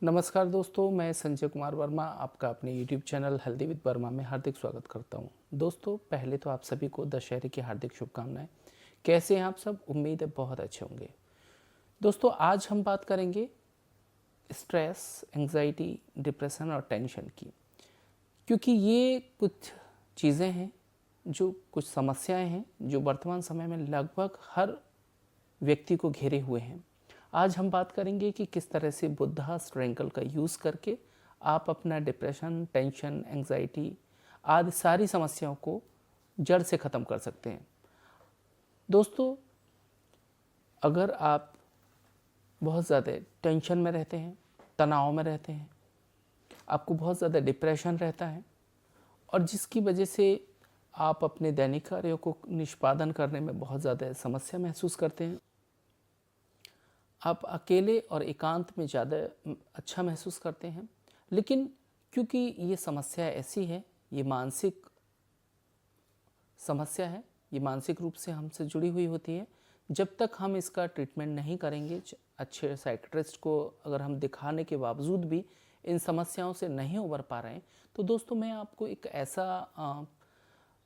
नमस्कार दोस्तों, मैं संजय कुमार वर्मा आपका अपने YouTube channel healthy with Verma में हार्दिक स्वागत करता हूं। दोस्तों, पहले तो आप सभी को दशहरे की हार्दिक शुभकामनाएं। कैसे हैं आप सब? उम्मीद है बहुत अच्छे होंगे। दोस्तों, आज हम बात करेंगे स्ट्रेस, एंजाइटी, डिप्रेशन और टेंशन की, क्योंकि ये कुछ चीज़ें हैं, जो कुछ समस्याएं हैं जो वर्तमान समय में लगभग हर व्यक्ति को घेरे हुए हैं। आज हम बात करेंगे कि किस तरह से बुद्धास ट्रायंगल का यूज़ करके आप अपना डिप्रेशन, टेंशन, एंजाइटी आदि सारी समस्याओं को जड़ से ख़त्म कर सकते हैं। दोस्तों, अगर आप बहुत ज़्यादा टेंशन में रहते हैं, तनाव में रहते हैं, आपको बहुत ज़्यादा डिप्रेशन रहता है और जिसकी वजह से आप अपने दैनिक कार्यों को निष्पादन करने में बहुत ज़्यादा समस्या महसूस करते हैं, आप अकेले और एकांत में ज़्यादा अच्छा महसूस करते हैं, लेकिन क्योंकि ये समस्या ऐसी है, ये मानसिक समस्या है, ये मानसिक रूप से हमसे जुड़ी हुई होती है। जब तक हम इसका ट्रीटमेंट नहीं करेंगे, अच्छे साइकियाट्रिस्ट को अगर हम दिखाने के बावजूद भी इन समस्याओं से नहीं उबर पा रहे हैं, तो दोस्तों मैं आपको एक ऐसा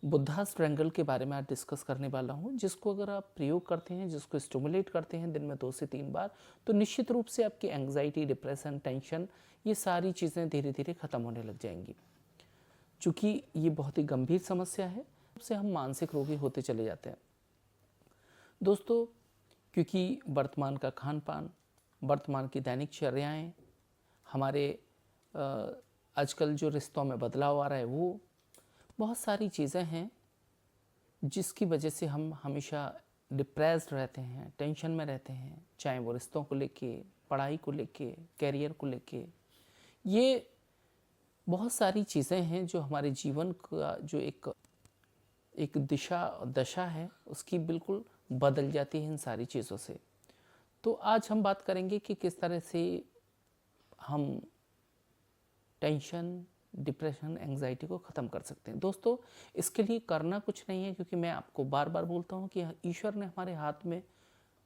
बुद्धास ट्रायंगल के बारे में आज डिस्कस करने वाला हूं, जिसको अगर आप प्रयोग करते हैं, जिसको स्टिमुलेट करते हैं दिन में 2 से 3 बार, तो निश्चित रूप से आपकी एंग्जाइटी, डिप्रेशन, टेंशन ये सारी चीज़ें धीरे धीरे ख़त्म होने लग जाएंगी। चूँकि ये बहुत ही गंभीर समस्या है, उससे हम मानसिक रोगी होते चले जाते हैं। दोस्तों, क्योंकि वर्तमान का खान पान, वर्तमान की दैनिक चर्याएँ, हमारे आजकल जो रिश्तों में बदलाव आ रहा है, वो बहुत सारी चीज़ें हैं जिसकी वजह से हम हमेशा डिप्रेस्ड रहते हैं, टेंशन में रहते हैं, चाहे वो रिश्तों को लेके, पढ़ाई को लेके, कैरियर को लेके। ये बहुत सारी चीज़ें हैं जो हमारे जीवन का जो एक दशा है, उसकी बिल्कुल बदल जाती है इन सारी चीज़ों से। तो आज हम बात करेंगे कि किस तरह से हम टेंशन, डिप्रेशन, एंग्जाइटी को ख़त्म कर सकते हैं। दोस्तों, इसके लिए करना कुछ नहीं है, क्योंकि मैं आपको बार बार बोलता हूँ कि ईश्वर ने हमारे हाथ में,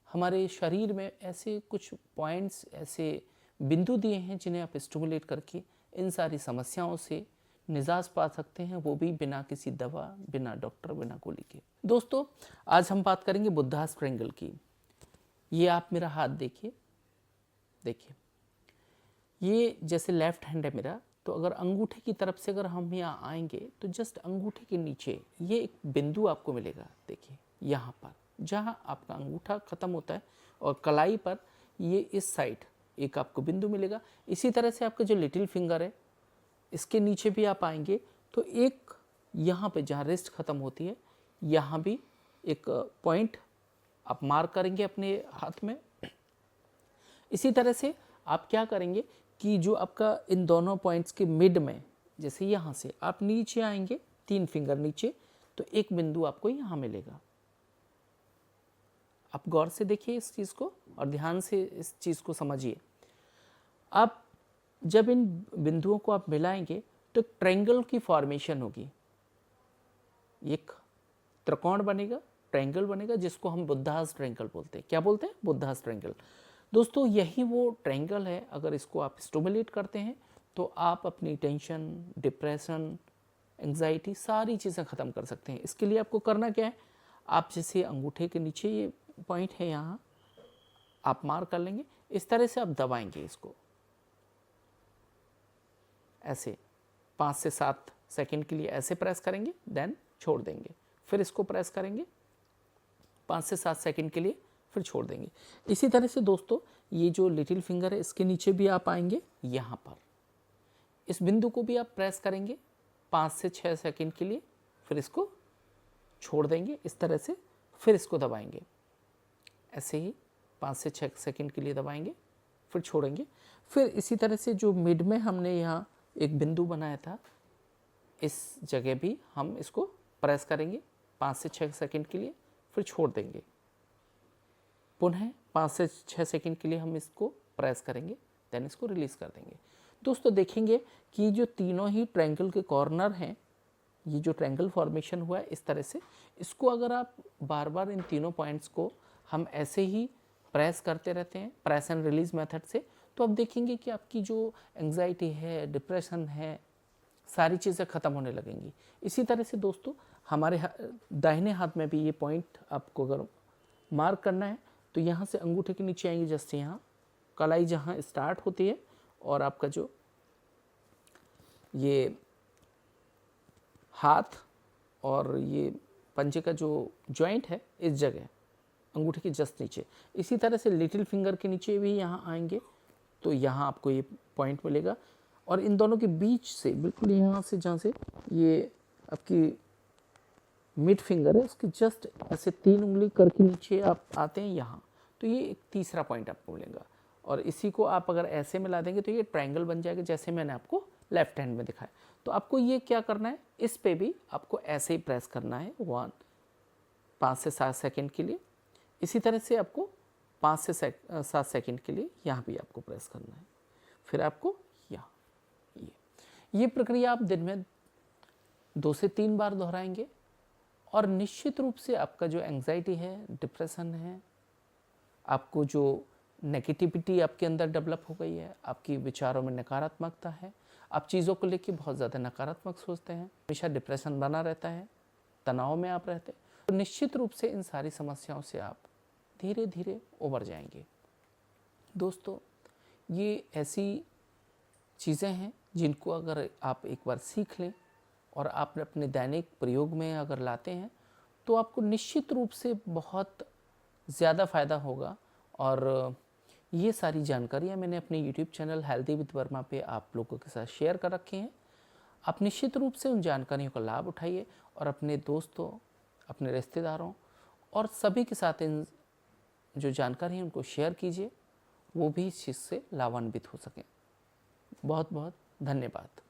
हमारे शरीर में ऐसे कुछ पॉइंट्स, ऐसे बिंदु दिए हैं जिन्हें आप स्टिमुलेट करके इन सारी समस्याओं से निजात पा सकते हैं, वो भी बिना किसी दवा, बिना डॉक्टर, बिना गोली के। दोस्तों, आज हम बात करेंगे बुद्धास ट्रायंगल की। ये आप मेरा हाथ देखिए, ये जैसे लेफ्ट हैंड है मेरा, तो अगर अंगूठे की तरफ से अगर हम यहाँ आएंगे तो जस्ट अंगूठे के नीचे ये एक बिंदु आपको मिलेगा। देखिए यहाँ पर जहाँ आपका अंगूठा ख़त्म होता है और कलाई पर ये इस साइड एक आपको बिंदु मिलेगा। इसी तरह से आपका जो लिटिल फिंगर है, इसके नीचे भी आप आएंगे तो एक यहाँ पे जहाँ रिस्ट ख़त्म होती है, यहाँ भी एक पॉइंट आप मार्क करेंगे अपने हाथ में। इसी तरह से आप क्या करेंगे कि जो आपका इन दोनों पॉइंट्स के मिड में, जैसे यहाँ से आप नीचे आएंगे 3 फिंगर नीचे, तो एक बिंदु आपको यहाँ मिलेगा। आप गौर से देखिए इस चीज़ को और ध्यान से इस चीज़ को समझिए। आप जब इन बिंदुओं को आप मिलाएंगे तो ट्रायंगल की फॉर्मेशन होगी, एक त्रिकोण बनेगा, ट्रायंगल बनेगा, जिसको हम बुद्धास ट्रायंगल बोलते हैं। क्या बोलते हैं? Buddhas triangle. दोस्तों, यही वो ट्रायंगल है, अगर इसको आप स्टिमुलेट करते हैं तो आप अपनी टेंशन, डिप्रेशन, एंग्जाइटी सारी चीज़ें ख़त्म कर सकते हैं। इसके लिए आपको करना क्या है, आप जैसे अंगूठे के नीचे ये पॉइंट है, यहाँ आप मार्क कर लेंगे, इस तरह से आप दबाएंगे इसको, ऐसे 5 से 7 सेकंड के लिए ऐसे प्रेस करेंगे, देन छोड़ देंगे, फिर इसको प्रेस करेंगे 5 से 7 सेकंड के लिए, फिर छोड़ देंगे। इसी तरह से दोस्तों, ये जो लिटिल फिंगर है, इसके नीचे भी आप आएंगे, यहाँ पर इस बिंदु को भी आप प्रेस करेंगे 5 से 6 सेकंड के लिए, फिर इसको छोड़ देंगे इस तरह से, फिर इसको दबाएंगे, ऐसे ही 5 से 6 सेकंड के लिए दबाएंगे, फिर छोड़ेंगे। फिर इसी तरह से जो मिड में हमने यहाँ एक बिंदु बनाया था, इस जगह भी हम इसको प्रेस करेंगे 5 से 6 सेकंड के लिए, फिर छोड़ देंगे, पुनः 5 से 6 सेकंड के लिए हम इसको प्रेस करेंगे, देन इसको रिलीज़ कर देंगे। दोस्तों, देखेंगे कि जो तीनों ही ट्रायंगल के कॉर्नर हैं, ये जो ट्रायंगल फॉर्मेशन हुआ है इस तरह से, इसको अगर आप बार बार इन तीनों पॉइंट्स को हम ऐसे ही प्रेस करते रहते हैं प्रेस एंड रिलीज मेथड से, तो आप देखेंगे कि आपकी जो एंग्जाइटी है, डिप्रेशन है, सारी चीज़ें ख़त्म होने लगेंगी। इसी तरह से दोस्तों हमारे दाहिने हाथ में भी ये पॉइंट आपको अगर मार्क करना है तो यहाँ से अंगूठे के नीचे आएंगे, जस्ट यहाँ कलाई जहाँ स्टार्ट होती है और आपका जो ये हाथ और ये पंजे का जो जॉइंट है इस जगह अंगूठे के जस्ट नीचे। इसी तरह से लिटिल फिंगर के नीचे भी यहाँ आएंगे तो यहाँ आपको ये पॉइंट मिलेगा और इन दोनों के बीच से बिल्कुल यहाँ से जहाँ से ये आपकी मिड फिंगर है उसके जस्ट ऐसे 3 उंगली करके नीचे आप आते हैं यहाँ, तो ये एक तीसरा पॉइंट आपको मिलेगा। और इसी को आप अगर ऐसे मिला देंगे तो ये ट्रायंगल बन जाएगा जैसे मैंने आपको लेफ्ट हैंड में दिखाया। तो आपको ये क्या करना है, इस पे भी आपको ऐसे ही प्रेस करना है 5 से 7 सेकेंड के लिए। इसी तरह से आपको 5 से 7 सेकेंड के लिए यहाँ भी आपको प्रेस करना है। फिर आपको यहाँ ये प्रक्रिया आप दिन में 2 से 3 बार दोहराएंगे और निश्चित रूप से आपका जो एंग्जाइटी है, डिप्रेशन है, आपको जो नेगेटिविटी आपके अंदर डेवलप हो गई है, आपकी विचारों में नकारात्मकता है, आप चीज़ों को लेकर बहुत ज़्यादा नकारात्मक सोचते हैं, हमेशा डिप्रेशन बना रहता है, तनाव में आप रहते हैं, तो निश्चित रूप से इन सारी समस्याओं से आप धीरे धीरे उबर जाएंगे। दोस्तों ये ऐसी चीज़ें हैं जिनको अगर आप एक बार सीख लें और आप अपने दैनिक प्रयोग में अगर लाते हैं तो आपको निश्चित रूप से बहुत ज़्यादा फ़ायदा होगा। और ये सारी जानकारियाँ मैंने अपने YouTube channel healthy with Verma पे आप लोगों के साथ शेयर कर रखी हैं। आप निश्चित रूप से उन जानकारियों का लाभ उठाइए और अपने दोस्तों, अपने रिश्तेदारों और सभी के साथ इन जो जानकारी है उनको शेयर कीजिए, वो भी इस चीज़ से लाभान्वित हो सकें। बहुत बहुत धन्यवाद।